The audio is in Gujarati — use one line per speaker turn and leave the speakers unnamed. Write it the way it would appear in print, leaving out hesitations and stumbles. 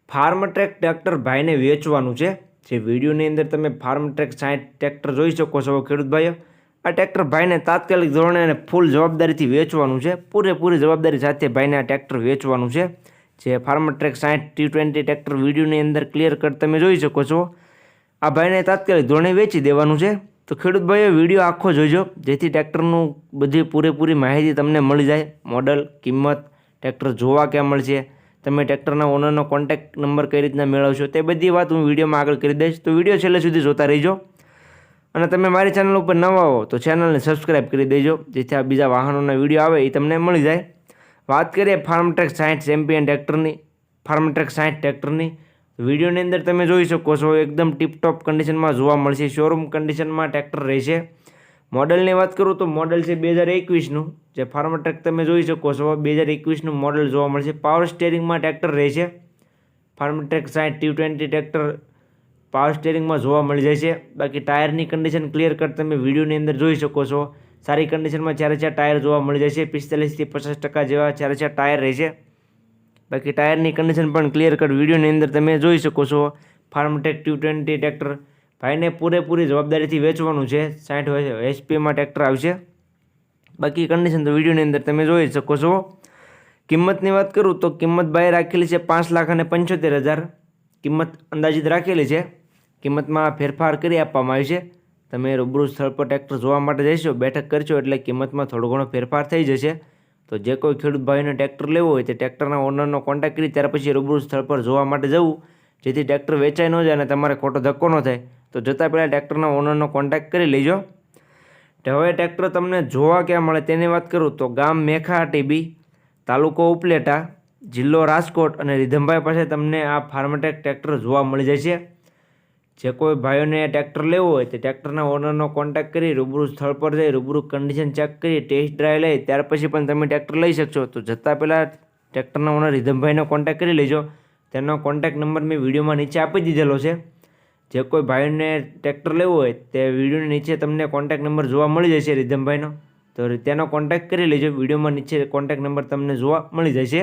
ફાર્મટ્રેક ટ્રેક્ટર ભાઈને વેચવાનું છે। જે વિડીયોની અંદર તમે ફાર્મટ્રેક 60 ટ્રેક્ટર જોઈ શકો છો ખેડૂત ભાઈઓ। આ ટ્રેક્ટર ભાઈને તાત્કાલિક ધોરણે અને ફૂલ જવાબદારીથી વેચવાનું છે। પૂરેપૂરી જવાબદારી સાથે ભાઈને આ ટ્રેક્ટર વેચવાનું છે। જે ફાર્મટ્રેક 60 T20 ટ્રેક્ટર વિડીયોની અંદર ક્લિયર કટ તમે જોઈ શકો છો। આ ભાઈને તાત્કાલિક ધોરણે વેચી દેવાનું છે। તો ખેડૂત ભાઈઓ વિડીયો આખો જોઈજો, જેથી ટ્રેક્ટરનું બધી પૂરેપૂરી માહિતી તમને મળી જાય। મોડલ, કિંમત, ટ્રેક્ટર જોવા ક્યાં મળશે, તમે ટ્રેક્ટરના ઓનરનો કોન્ટેક્ટ નંબર કઈ રીતના મેળવશો, તે બધી વાત હું વિડીયોમાં આગળ કરી દઈશ। તો વિડીયો છેલ્લે સુધી જોતા રહીજો। અને તમે મારી ચેનલ ઉપર નવા હો તો ચેનલને સબસ્ક્રાઈબ કરી દેજો, જેથી આ બીજા વાહનોના વિડીયો આવે એ તમને મળી જાય। વાત કરીએ ફાર્મટ્રેક 60 ચેમ્પિયન ટ્રેક્ટરની, ફાર્મટ્રેક 60 ટ્રેક્ટરની વિડીયોની અંદર તમે જોઈ શકો છો એકદમ ટીપટોપ કન્ડિશનમાં જોવા મળશે। શોરૂમ કન્ડિશનમાં ટ્રેક્ટર રહેશે। મોડલની વાત કરું તો મોડલ છે 2021નું। જે ફાર્મટ્રેક તમે જોઈ શકો છો 2021નું મોડલ જોવા મળશે। પાવર સ્ટેરિંગમાં ટ્રેક્ટર રહેશે। ફાર્મટ્રેક 60 T20 ટ્રેક્ટર પાવર સ્ટેરિંગમાં જોવા મળી જાય છે। બાકી ટાયરની કન્ડિશન ક્લિયર કટ તમે વિડીયોની અંદર જોઈ શકો છો। સારી કન્ડિશનમાં 4 ટાયર જોવા મળી જાય છે। 45 થી 50% જેવા 4 ટાયર રહેશે। બાકી ટાયરની કન્ડિશન પણ ક્લિયર કટ વિડીયોની અંદર તમે જોઈ શકો છો। ફાર્મટ્રેક T20 ટ્રેક્ટર ભાઈને પૂરેપૂરી જવાબદારીથી વેચવાનું છે। 60 HPમાં ટ્રેક્ટર આવશે। બાકી કન્ડિશન તો વિડીયોની અંદર તમે જોઈ શકો છો। કિંમતની વાત કરું તો કિંમત ભાઈ રાખેલી છે 5,75,000 કિંમત અંદાજિત રાખેલી છે। કિંમતમાં ફેરફાર કરી આપવામાં આવી છે। તમે રૂબરૂ સ્થળ પર ટ્રેક્ટર જોવા માટે જઈશો, બેઠક કરશો એટલે કિંમતમાં થોડો ઘણો ફેરફાર થઈ જશે। તો જે કોઈ ખેડૂત ભાઈને ટ્રેક્ટર લેવો હોય તે ટ્રેક્ટરના ઓનરનો કોન્ટેક્ટ કરી ત્યાર પછી રૂબરૂ સ્થળ પર જોવા માટે જવું, જેથી ટ્રેક્ટર વેચાઈ ન જાય અને તમારે ખોટો ધક્કો ન થાય। તો જતાં પહેલાં ટ્રેક્ટરના ઓનરનો કોન્ટેક્ટ કરી લેજો। હવે ટ્રેક્ટર તમને જોવા ક્યાં મળે તેની વાત કરું તો ગામ મેખા ટીબી, તાલુકો ઉપલેટા, જિલ્લો રાજકોટ અને રીધમભાઈ પાસે તમને આ ફાર્મટ્રેક ટ્રેક્ટર જોવા મળી જાય છે। જે કોઈ ભાઈઓને ટ્રેક્ટર લેવો હોય તે ટ્રેક્ટરના ઓનરનો કોન્ટેક્ટ કરી રૂબરૂ સ્થળ પર જઈ રૂબરૂ કન્ડિશન ચેક કરી ટેસ્ટ ડ્રાઈવ લઈ ત્યાર પછી પણ તમે ટ્રેક્ટર લઈ શકશો। તો જતાં પહેલાં ટ્રેક્ટરના ઓનર રીધમભાઈનો કોન્ટેક્ટ કરી લેજો। તેનો કોન્ટેક્ટ નંબર મેં વિડીયોમાં નીચે આપી દીધેલો છે। જે કોઈ ભાઈઓને ટ્રેક્ટર લેવું હોય તે વિડીયોની નીચે તમને કોન્ટેક્ટ નંબર જોવા મળી જશે રીધમભાઈનો, તો તેનો કોન્ટેક્ટ કરી લેજો। વિડીયોમાં નીચે કોન્ટેક્ટ નંબર તમને જોવા મળી જશે।